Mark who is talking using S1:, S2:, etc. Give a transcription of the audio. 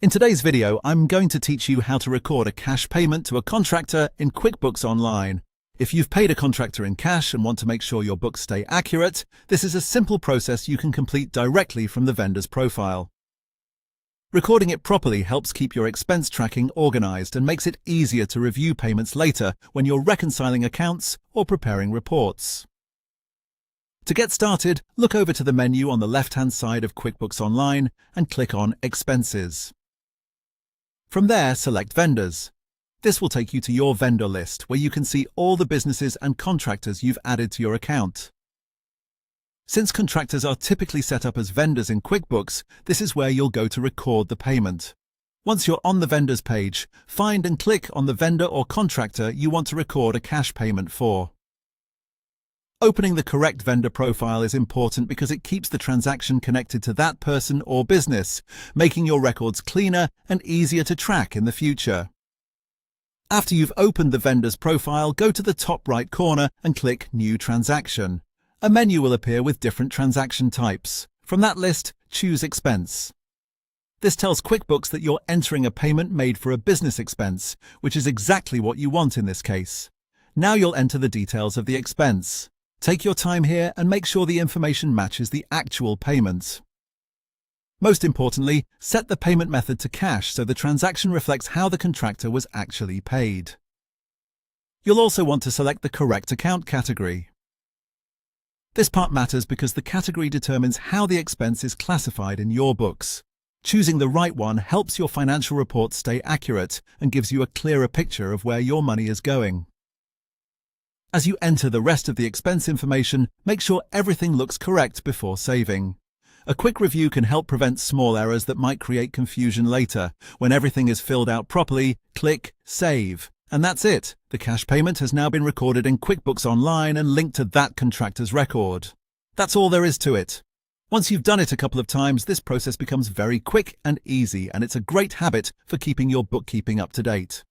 S1: In today's video, I'm going to teach you how to record a cash payment to a contractor in QuickBooks Online. If you've paid a contractor in cash and want to make sure your books stay accurate, this is a simple process you can complete directly from the vendor's profile. Recording it properly helps keep your expense tracking organized and makes it easier to review payments later when you're reconciling accounts or preparing reports. To get started, look over to the menu on the left-hand side of QuickBooks Online and click on Expenses. From there, select Vendors. This will take you to your vendor list, where you can see all the businesses and contractors you've added to your account. Since contractors are typically set up as vendors in QuickBooks, this is where you'll go to record the payment. Once you're on the vendors page, find and click on the vendor or contractor you want to record a cash payment for. Opening the correct vendor profile is important because it keeps the transaction connected to that person or business, making your records cleaner and easier to track in the future. After you've opened the vendor's profile, go to the top right corner and click New Transaction. A menu will appear with different transaction types. From that list, choose Expense. This tells QuickBooks that you're entering a payment made for a business expense, which is exactly what you want in this case. Now you'll enter the details of the expense. Take your time here and make sure the information matches the actual payment. Most importantly, set the payment method to cash so the transaction reflects how the contractor was actually paid. You'll also want to select the correct account category. This part matters because the category determines how the expense is classified in your books. Choosing the right one helps your financial reports stay accurate and gives you a clearer picture of where your money is going. As you enter the rest of the expense information, make sure everything looks correct before saving. A quick review can help prevent small errors that might create confusion later. When everything is filled out properly, click Save. And that's it. The cash payment has now been recorded in QuickBooks Online and linked to that contractor's record. That's all there is to it. Once you've done it a couple of times, this process becomes very quick and easy, and it's a great habit for keeping your bookkeeping up to date.